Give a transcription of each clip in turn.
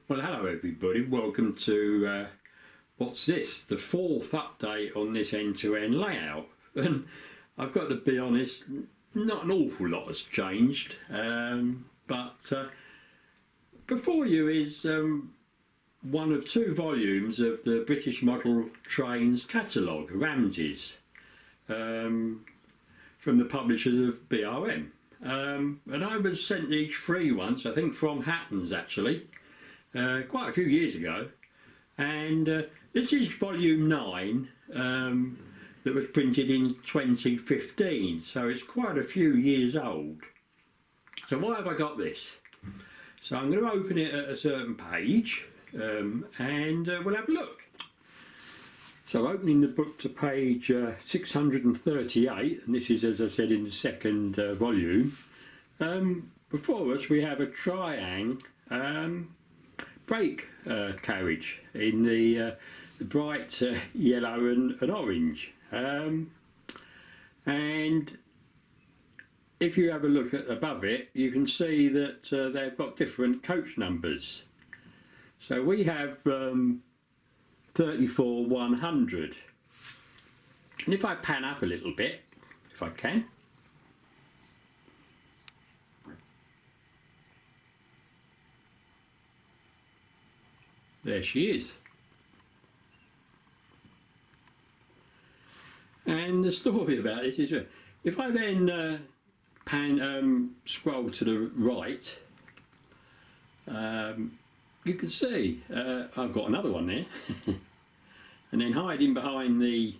Well, hello everybody, welcome to what's this? The fourth update on this end-to-end layout. And I've got to be honest, not an awful lot has changed, but before you is one of two volumes of the British Model Trains catalogue, Ramsey's, from the publishers of BRM. And I was sent these free once, I think from Hatton's actually, quite a few years ago. And this is volume 9 that was printed in 2015, so it's quite a few years old. So why have I got this? So I'm going to open it at a certain page and we'll have a look. So opening the book to page 638, and this is, as I said, in the second volume. Before us we have a Triang brake carriage in the bright yellow and orange. And if you have a look at above it, you can see that they've got different coach numbers. So we have 34-100. And if I pan up a little bit, if I can, there she is. And the story about this is, if I then scroll to the right, you can see I've got another one there. And then hiding behind the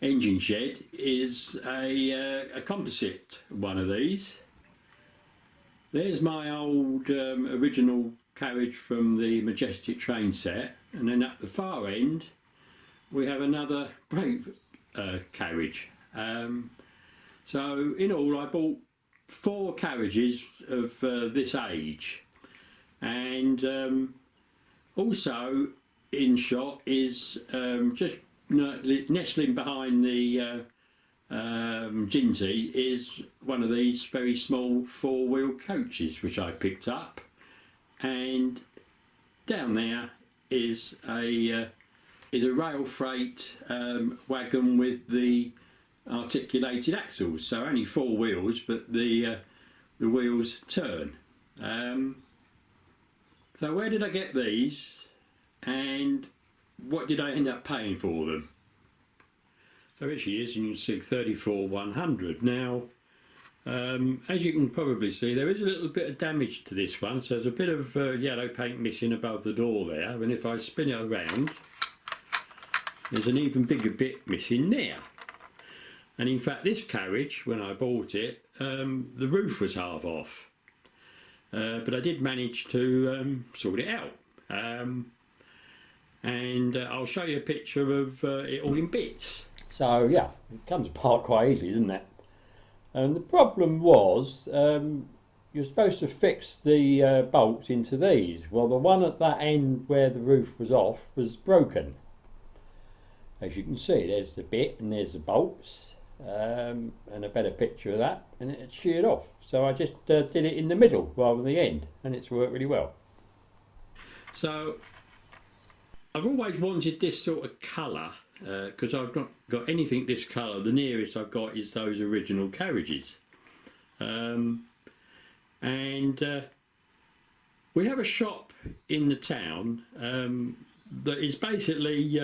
engine shed is a composite one of these. There's my old original carriage from the Majestic train set, and then at the far end we have another brake carriage. So in all I bought 4 carriages of this age, and also in shot is just nestling behind the Ginsey is one of these very small 4-wheel coaches which I picked up, and down there is a rail freight wagon with the articulated axles, so only 4 wheels, but the wheels turn. So where did I get these, and what did I end up paying for them? So here she is, and you can see 34-100. Now, as you can probably see, there is a little bit of damage to this one, so there's a bit of yellow paint missing above the door there, and if I spin it around, there's an even bigger bit missing there. And in fact this carriage, when I bought it, the roof was half off, but I did manage to sort it out. And I'll show you a picture of it all in bits. So yeah, it comes apart quite easily, doesn't it? And the problem was, you're supposed to fix the bolts into these. Well, the one at that end where the roof was off was broken. As you can see, there's the bit and there's the bolts, and a better picture of that, and it's sheared off. So I just did it in the middle rather than the end, and it's worked really well. So I've always wanted this sort of colour, because I've not got anything this colour. The nearest I've got is those original carriages. And we have a shop in the town that is basically,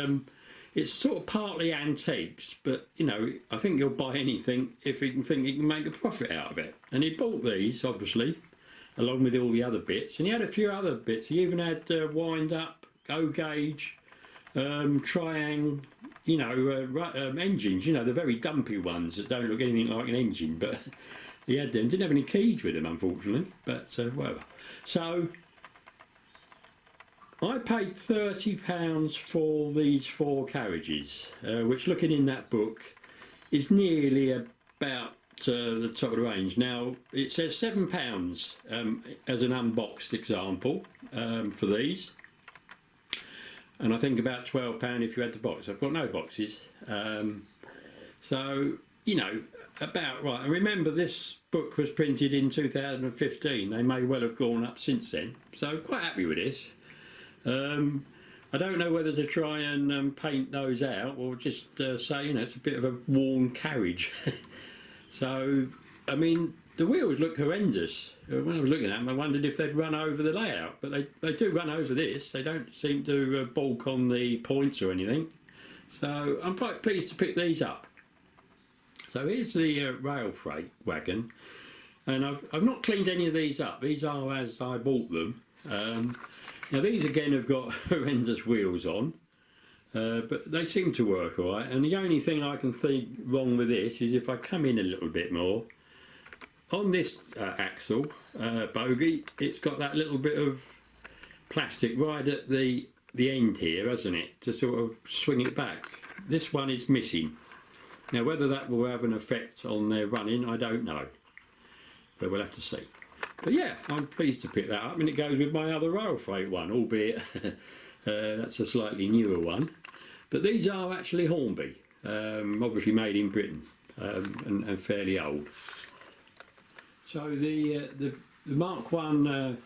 it's sort of partly antiques, but you know, I think you'll buy anything if you can think you can make a profit out of it. And he bought these, obviously, along with all the other bits, and he had a few other bits. He even had wind up, O-gauge, Triang, you know, engines, you know, the very dumpy ones that don't look anything like an engine, but he had them. Didn't have any keys with him, unfortunately, but whatever. So I paid £30 for these 4 carriages, which, looking in that book, is nearly about the top of the range. Now it says £7 as an unboxed example for these, and I think about £12 if you had the box. I've got no boxes, so you know, about right. And remember, this book was printed in 2015. They may well have gone up since then, so quite happy with this. I don't know whether to try and paint those out or just say, you know, it's a bit of a worn carriage. So, I mean, the wheels look horrendous. When I was looking at them, I wondered if they'd run over the layout, but they do run over this. They don't seem to balk on the points or anything. So I'm quite pleased to pick these up. So here's the rail freight wagon, and I've not cleaned any of these up. These are as I bought them. Now these again have got horrendous wheels on, but they seem to work all right. And the only thing I can think wrong with this is if I come in a little bit more, on this axle bogie, it's got that little bit of plastic right at the end here, hasn't it, to sort of swing it back. This one is missing. Now whether that will have an effect on their running, I don't know, but we'll have to see. But yeah, I'm pleased to pick that up, and it goes with my other rail freight one, albeit that's a slightly newer one. But these are actually Hornby, obviously made in Britain, and fairly old. So the Mark 1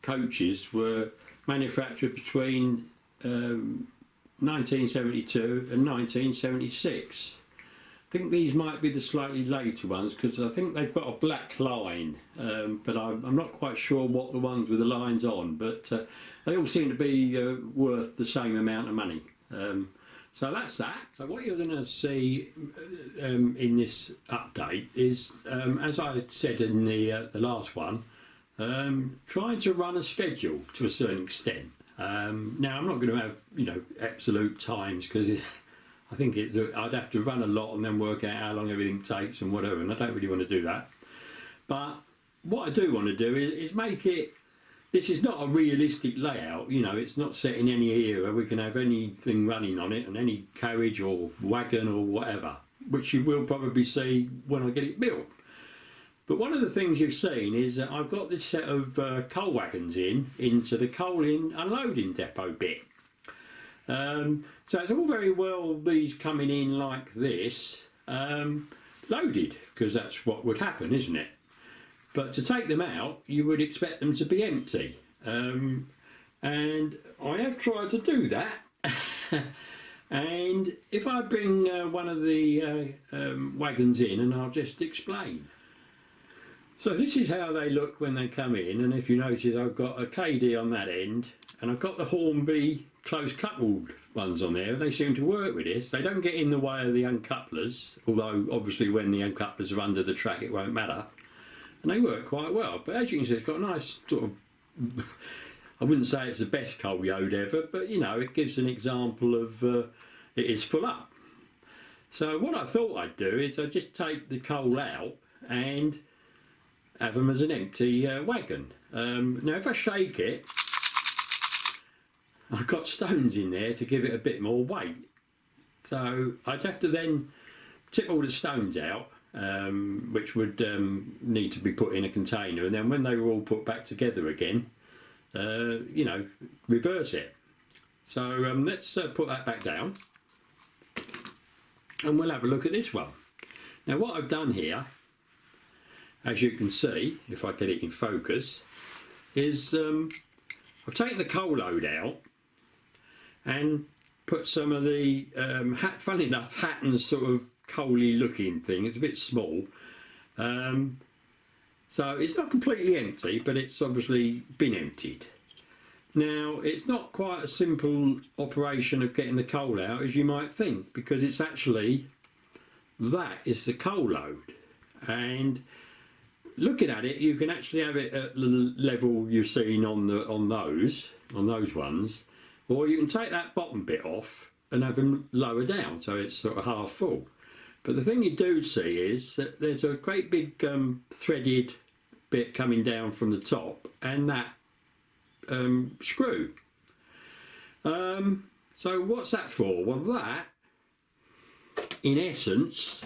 coaches were manufactured between 1972 and 1976. I think these might be the slightly later ones because I think they've got a black line, but I'm not quite sure what the ones with the lines on, but they all seem to be worth the same amount of money. So that's that. So what you're going to see in this update is, as I said in the last one, trying to run a schedule to a certain extent. Now I'm not going to have, you know, absolute times because I think I'd have to run a lot and then work out how long everything takes and whatever, and I don't really want to do that. But what I do want to do is make it, this is not a realistic layout, you know, it's not set in any era. We can have anything running on it and any carriage or wagon or whatever, which you will probably see when I get it built. But one of the things you've seen is that I've got this set of coal wagons into the coal unloading depot bit. So it's all very well these coming in like this, loaded, because that's what would happen, isn't it? But to take them out, you would expect them to be empty. And I have tried to do that. And if I bring one of the wagons in, and I'll just explain. So this is how they look when they come in, and if you notice I've got a KD on that end, and I've got the Hornby close coupled ones on there. They seem to work with this. They don't get in the way of the uncouplers, although obviously when the uncouplers are under the track it won't matter. And they work quite well. But as you can see, it's got a nice sort of, I wouldn't say it's the best coal yode ever, but you know, it gives an example of it is full up. So what I thought I'd do is I'd just take the coal out and have them as an empty wagon. Now if I shake it, I've got stones in there to give it a bit more weight. So I'd have to then tip all the stones out, which would need to be put in a container, and then when they were all put back together again, you know, reverse it. So let's put that back down, and we'll have a look at this one. Now what I've done here, as you can see, if I get it in focus, is I've taken the coal load out and put some of the, funny enough, Hatton's sort of coaly looking thing. It's a bit small. So it's not completely empty, but it's obviously been emptied. Now, it's not quite a simple operation of getting the coal out as you might think, because it's actually, that is the coal load. And looking at it, you can actually have it at the level you've seen on those ones, or you can take that bottom bit off and have them lower down so it's sort of half full. But the thing you do see is that there's a great big threaded bit coming down from the top, and that screw. So what's that for? Well, that in essence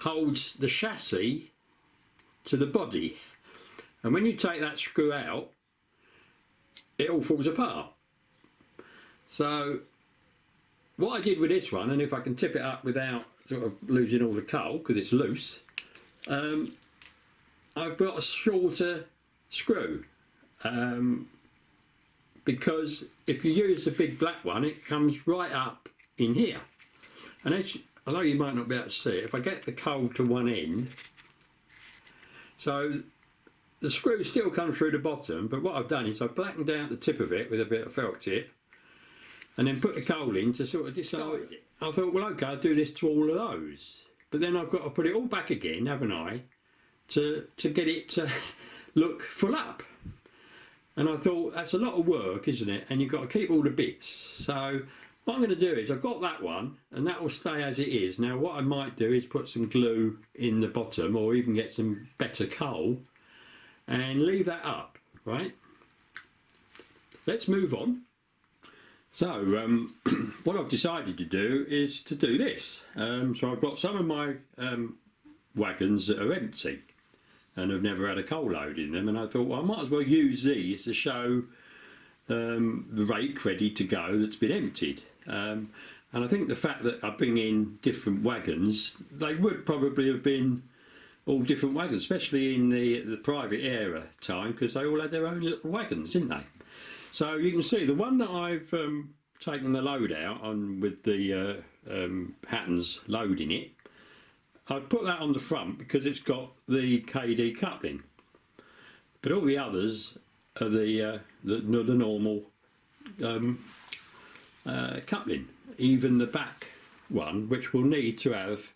holds the chassis to the body, and when you take that screw out, it all falls apart. So what I did with this one, and if I can tip it up without sort of losing all the coal because it's loose, I've got a shorter screw, because if you use the big black one, it comes right up in here. And as although you might not be able to see it, if I get the coal to one end, so the screw still comes through the bottom, but what I've done is I've blackened out the tip of it with a bit of felt tip and then put the coal in to sort of disguise it. I thought, well, okay, I'll do this to all of those. But then I've got to put it all back again, haven't I, to get it to look full up. And I thought, that's a lot of work, isn't it? And you've got to keep all the bits. So what I'm going to do is I've got that one and that will stay as it is. Now what I might do is put some glue in the bottom or even get some better coal and leave that up, right? Let's move on. So what I've decided to do is to do this. So I've got some of my wagons that are empty and have never had a coal load in them, and I thought, well, I might as well use these to show the rake ready to go that's been emptied. And I think the fact that I bring in different wagons, they would probably have been all different wagons, especially in the private era time, because they all had their own little wagons, didn't they? So you can see the one that I've taken the load out on with the Hatton's load in it, I've put that on the front because it's got the KD coupling. But all the others are the normal coupling. Even the back one, which will need to have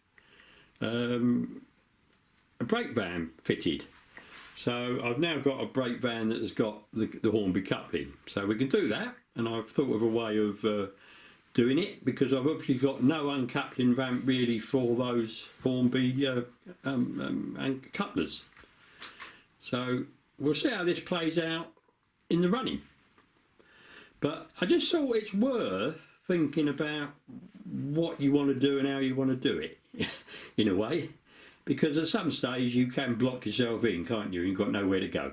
a brake van fitted. So I've now got a brake van that has got the Hornby coupling. So we can do that, and I've thought of a way of doing it because I've obviously got no uncoupling ramp really for those Hornby and couplers. So we'll see how this plays out in the running. But I just thought it's worth thinking about what you want to do and how you want to do it, in a way. Because at some stage you can block yourself in, can't you? You've got nowhere to go.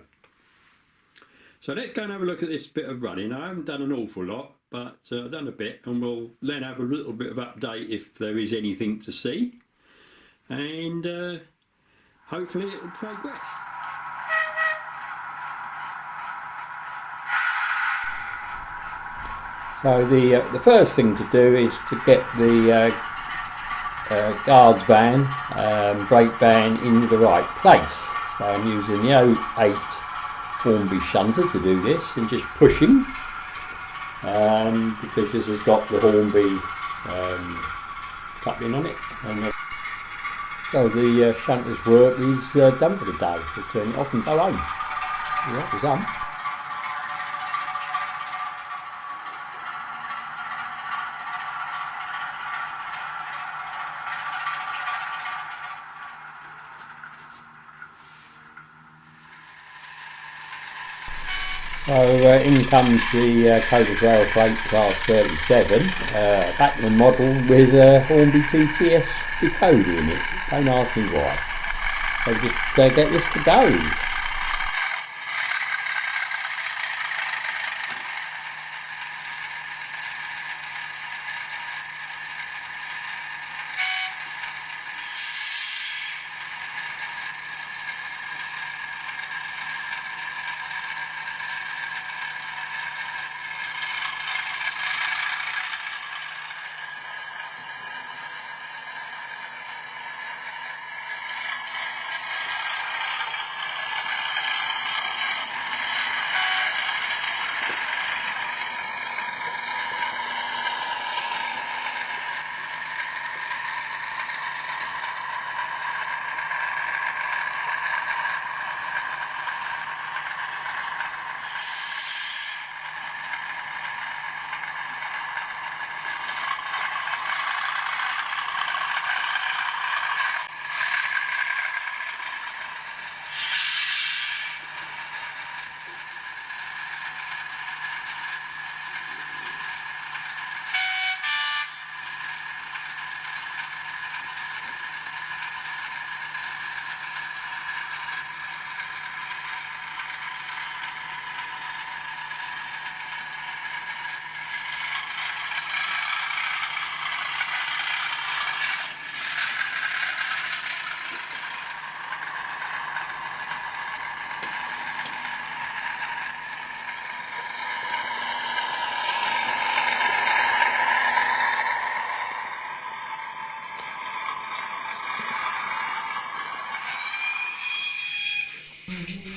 So let's go and have a look at this bit of running. I haven't done an awful lot, but I've done a bit, and we'll then have a little bit of update if there is anything to see. And hopefully it will progress. So the first thing to do is to get the guards van, brake van in the right place. So I'm using the 08 Hornby shunter to do this and just pushing because this has got the Hornby coupling on it. And so the shunter's work is done for the day. So turn it off and go home. Yeah, that was done. So in comes the Cobra Rail Freight Class 37, Bachmann model with Hornby TTS decoder in it. Don't ask me why. So just get this to go.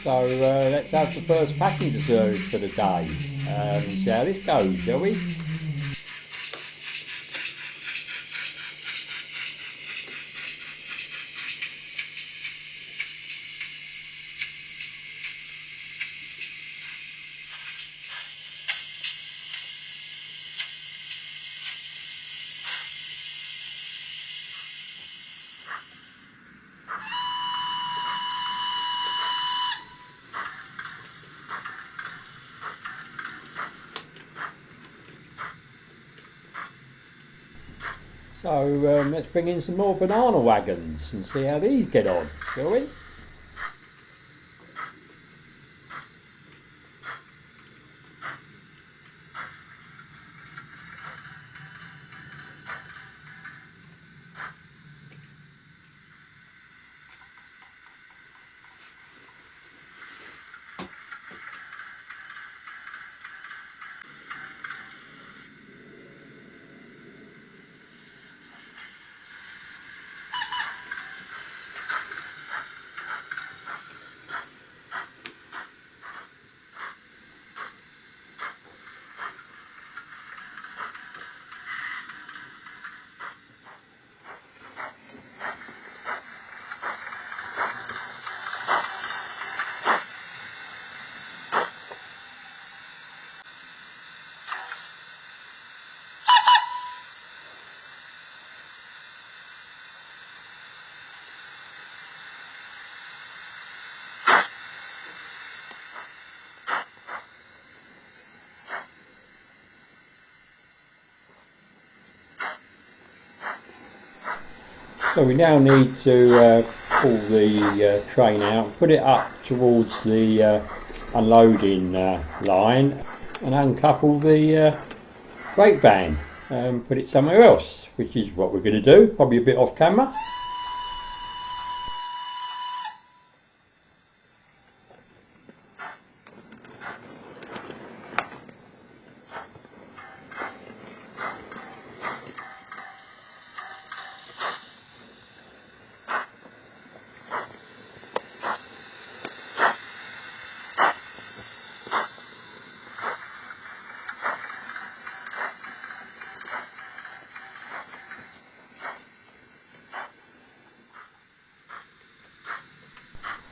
So let's have the first passenger service for the day and see how this goes, shall we? So let's bring in some more banana wagons and see how these get on, shall we? So we now need to pull the train out, put it up towards the unloading line and uncouple the brake van and put it somewhere else, which is what we're going to do, probably a bit off camera.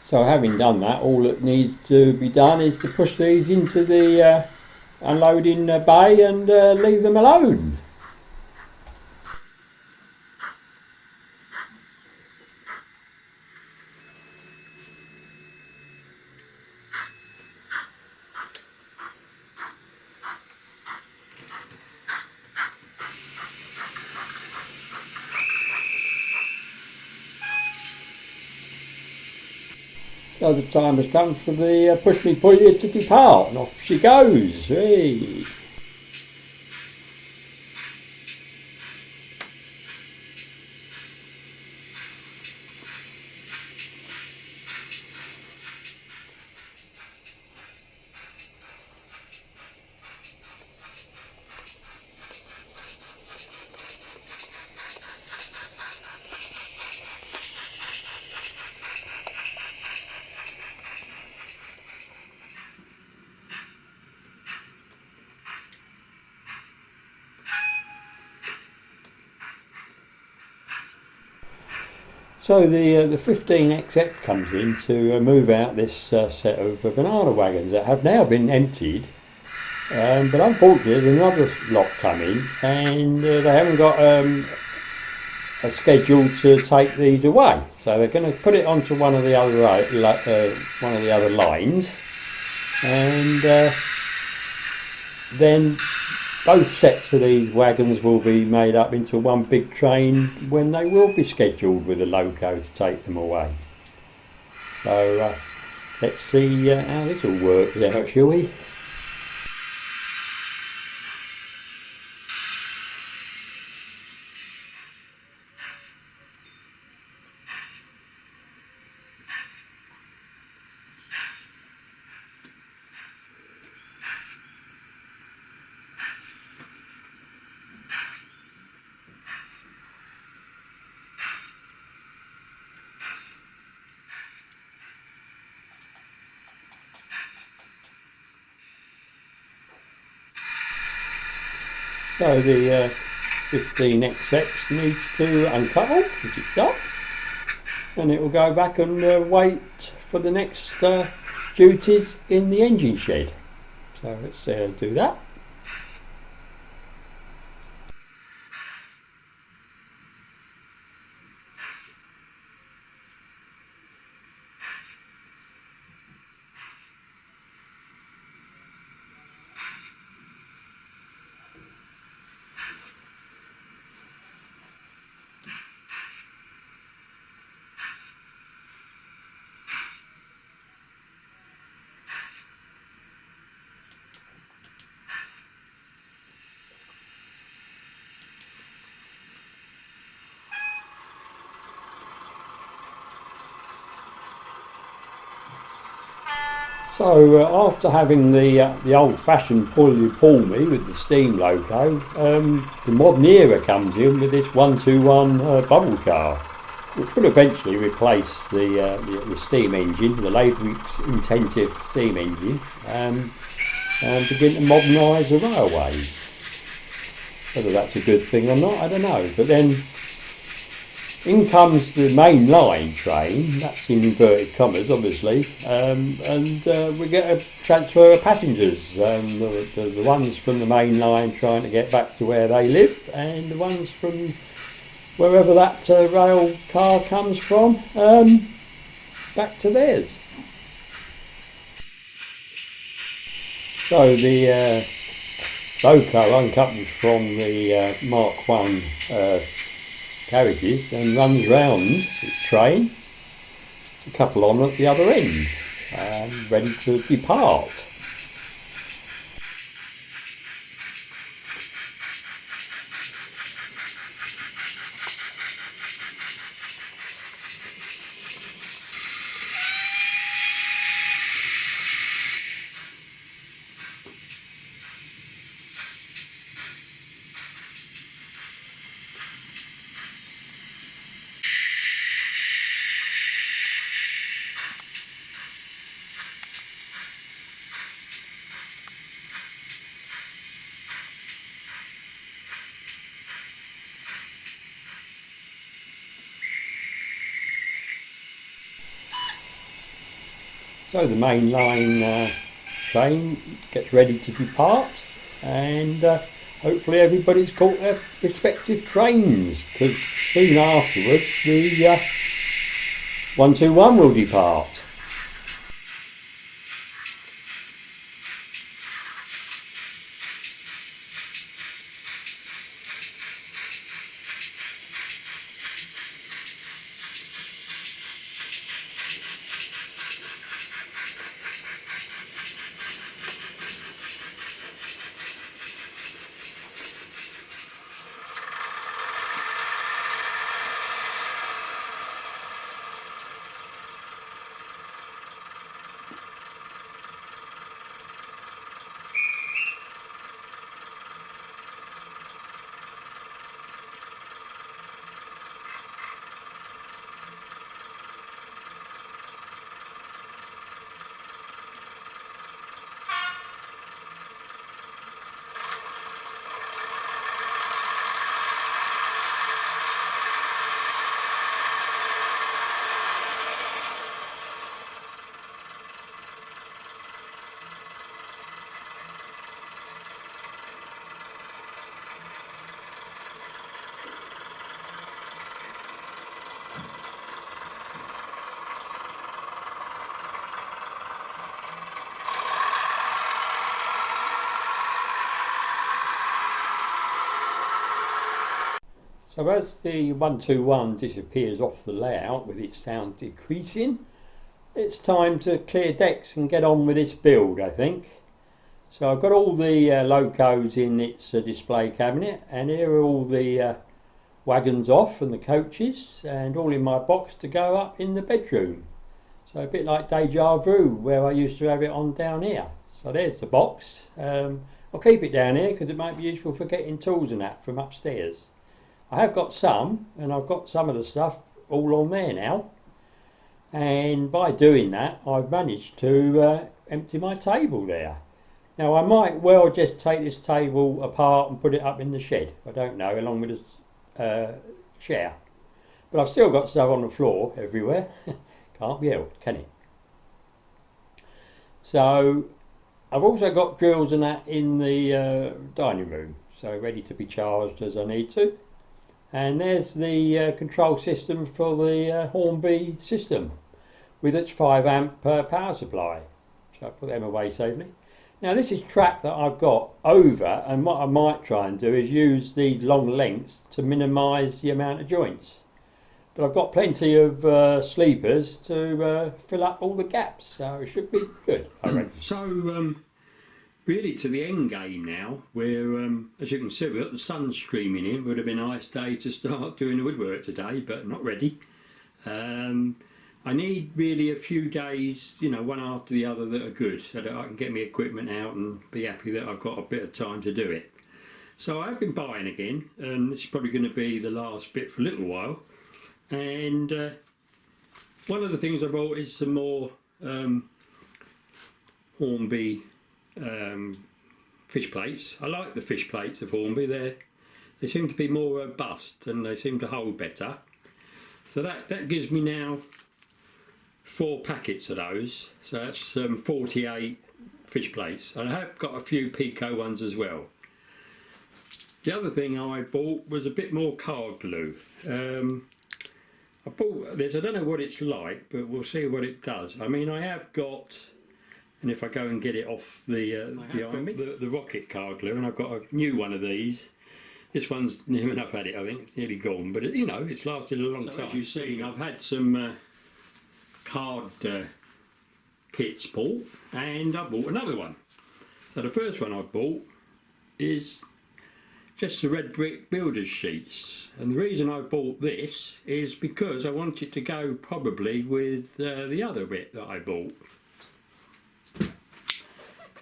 So having done that, all that needs to be done is to push these into the unloading bay and leave them alone. So the time has come for the push me pull you to depart, and off she goes. Hey. So the 15XX comes in to move out this set of banana wagons that have now been emptied, but unfortunately there's another lot coming and they haven't got a schedule to take these away. So they're going to put it onto one of the other lines, and then both sets of these wagons will be made up into one big train when they will be scheduled with a loco to take them away. So let's see how this all works out, shall we? So the 15XX needs to uncouple, which it's done, and it will go back and wait for the next duties in the engine shed. So let's do that. So after having the old-fashioned pull-you-pull-me with the steam loco, the modern era comes in with this 121 bubble car, which will eventually replace the steam engine, the labour-intensive steam engine, and begin to modernise the railways. Whether that's a good thing or not, I don't know. But then in comes the main line train, that's in inverted commas obviously, and we get a transfer of passengers, the ones from the main line trying to get back to where they live, and the ones from wherever that rail car comes from, back to theirs. So the loco uncouples from the Mark 1 carriages and runs round its train to couple on at the other end, ready to depart. So the main line train gets ready to depart, and hopefully everybody's caught their respective trains, because soon afterwards the 121 will depart. So as the 121 disappears off the layout with its sound decreasing, it's time to clear decks and get on with this build, I think. So I've got all the locos in its display cabinet, and here are all the wagons off and the coaches, and all in my box to go up in the bedroom. So a bit like Deja Vu, where I used to have it on down here. So there's the box. I'll keep it down here because it might be useful for getting tools and that from upstairs. I have got some, and I've got some of the stuff all on there now, and by doing that I've managed to empty my table there. Now I might well just take this table apart and put it up in the shed, I don't know, along with this chair. But I've still got stuff on the floor everywhere. Can't be helped, can it? So I've also got drills and that in the dining room, so ready to be charged as I need to. And there's the control system for the Hornby system with its 5 amp power supply. So I put them away safely. Now this is track that I've got over, and what I might try and do is use these long lengths to minimise the amount of joints. But I've got plenty of sleepers to fill up all the gaps, so it should be good, I reckon. So, really to the end game now, where, as you can see, we've got the sun streaming in. Would have been a nice day to start doing the woodwork today, but not ready. I need really a few days, you know, one after the other that are good, so that I can get my equipment out and be happy that I've got a bit of time to do it. So I've been buying again, and this is probably going to be the last bit for a little while. And one of the things I bought is some more Hornby fish plates. I like the fish plates of Hornby. They seem to be more robust and they seem to hold better. So that gives me now 4 packets of those. So that's 48 fish plates. And I have got a few Pico ones as well. The other thing I bought was a bit more card glue. I bought this, I don't know what it's like, but we'll see what it does. I mean, I have got, and if I go and get it off the rocket card glue, and I've got a new one of these. This one's near enough had it, I think. It's nearly gone, but you know, it's lasted a long time. As you've seen, I've had some card kits bought, and I bought another one. So the first one I bought is just the red brick builders sheets, and the reason I bought this is because I want it to go probably with the other bit that I bought,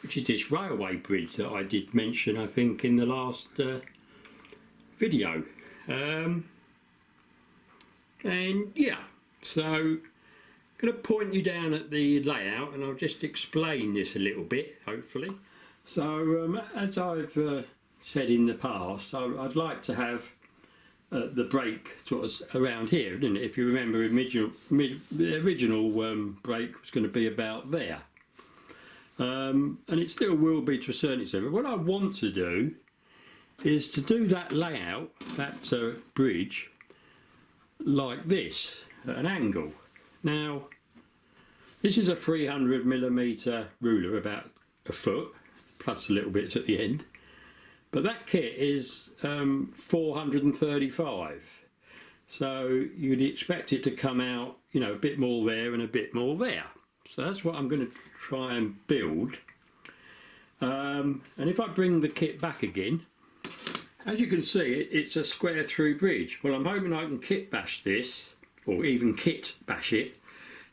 which is this railway bridge that I did mention, I think, in the last video. And yeah, so I'm going to point you down at the layout and I'll just explain this a little bit, hopefully. So as I've said in the past, I'd like to have the brake sort of around here, didn't it? If you remember, the original brake was going to be about there, and it still will be to a certain extent. But what I want to do is to do that layout, that bridge, like this at an angle. Now, this is a 300mm ruler, about a foot, plus a little bits at the end. But that kit is 435, so you'd expect it to come out, you know, a bit more there and a bit more there. So that's what I'm going to try and build. And if I bring the kit back again, as you can see, it's a square through bridge. Well, I'm hoping I can kit bash this, or even kit bash it,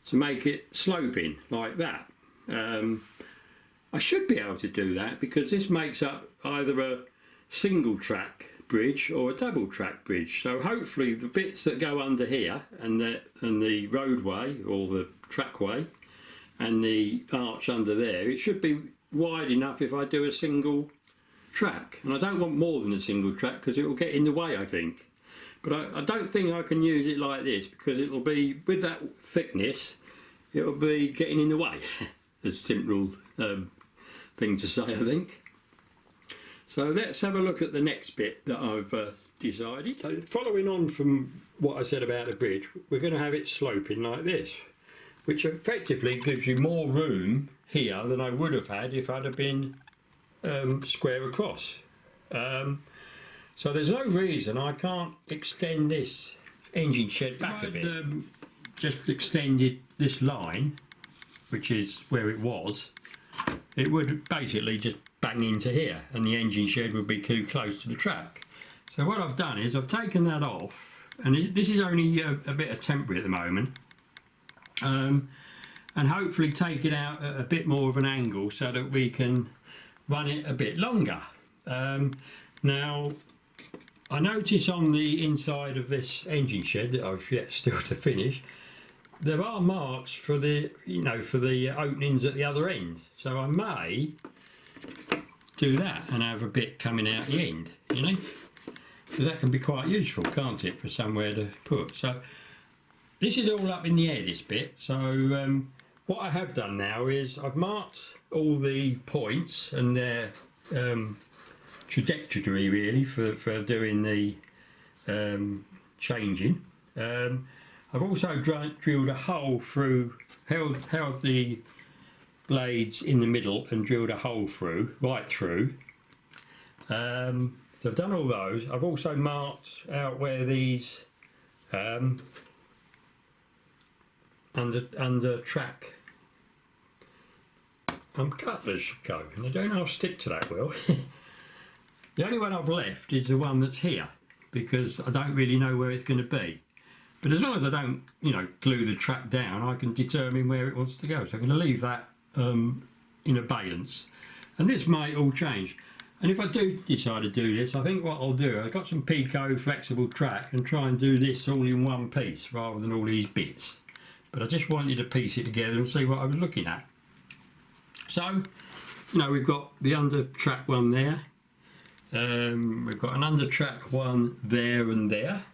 to make it sloping like that. I should be able to do that because this makes up either a single track bridge or a double track bridge. So hopefully the bits that go under here and the roadway or the trackway and the arch under there, it should be wide enough if I do a single track. And I don't want more than a single track because it will get in the way, I think. But I don't think I can use it like this because it will be, with that thickness, it will be getting in the way. It's a simple thing to say, I think. So let's have a look at the next bit that I've decided. So following on from what I said about the bridge, we're going to have it sloping like this, which effectively gives you more room here than I would have had if I'd have been square across. So there's no reason I can't extend this engine shed back a bit. Just extended this line, which is where it was, it would basically just bang into here and the engine shed would be too close to the track. So what I've done is I've taken that off, and this is only a bit of temporary at the moment, and hopefully take it out at a bit more of an angle so that we can run it a bit longer. Now I notice on the inside of this engine shed that I've yet still to finish, there are marks for the, you know, for the openings at the other end. So I may do that and have a bit coming out the end, you know, because that can be quite useful, can't it, for somewhere to put. So this is all up in the air, this bit. So what I have done now is I've marked all the points and their trajectory really for doing the changing. I've also drilled a hole through, held the blades in the middle and drilled a hole through, right through. So I've done all those. I've also marked out where these under track cutlers should go, and I don't know if I'll stick to that well. The only one I've left is the one that's here, because I don't really know where it's going to be. But as long as I don't, you know, glue the track down, I can determine where it wants to go. So I'm going to leave that in abeyance. And this might all change. And if I do decide to do this, I think what I'll do, I've got some Pico flexible track and try and do this all in one piece rather than all these bits. But I just wanted to piece it together and see what I was looking at. So, you know, we've got the under track one there. We've got an under track one there and there.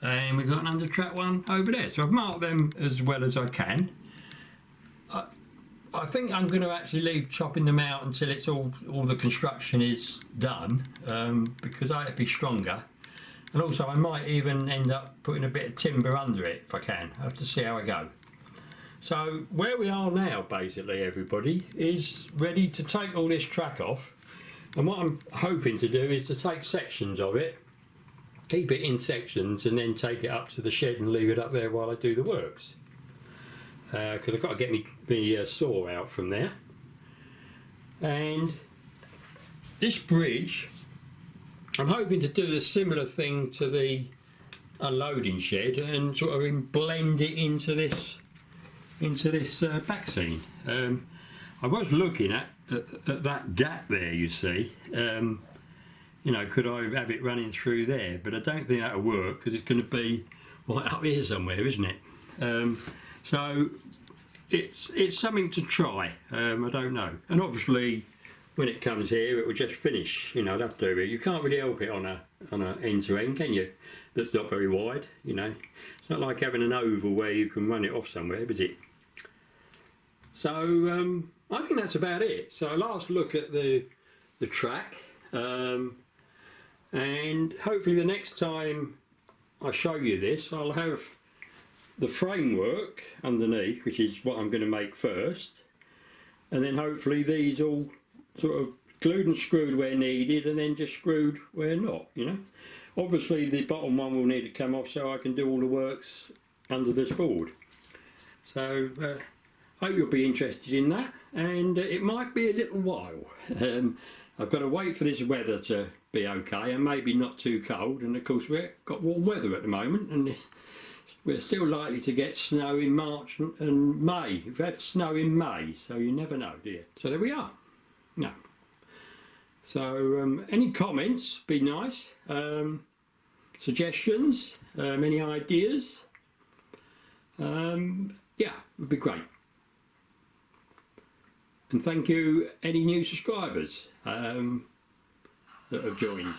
And we've got an under track one over there. So I've marked them as well as I can. I think I'm going to actually leave chopping them out until it's all the construction is done, because I have to be stronger. And also I might even end up putting a bit of timber under it if I can. I have to see how I go. So where we are now, basically, everybody, is ready to take all this track off. And what I'm hoping to do is to take sections of it, keep it in sections, and then take it up to the shed and leave it up there while I do the works. Because I've got to get me saw out from there. And this bridge, I'm hoping to do a similar thing to the unloading shed and sort of blend it into this back scene. I was looking at that gap there, you see. You know, could I have it running through there? But I don't think that'll work because it's going to be right up here somewhere, isn't it? So it's something to try. I don't know. And obviously, when it comes here, it will just finish. You know, I'd have to. You can't really help it on a end to end, can you? That's not very wide. You know, it's not like having an oval where you can run it off somewhere, is it? So I think that's about it. So last look at the track, and hopefully the next time I show you this, I'll have the framework underneath, which is what I'm going to make first, and then hopefully these all sort of glued and screwed where needed, and then just screwed where not, you know. Obviously the bottom one will need to come off so I can do all the works under this board. So hope you'll be interested in that, and it might be a little while. I've got to wait for this weather to be okay and maybe not too cold, and of course we've got warm weather at the moment, and we're still likely to get snow in March and May. We've had snow in May, so you never know, do you? So there we are. No. So any comments, be nice. Suggestions, any ideas? Yeah, would be great. And thank you any new subscribers that have joined.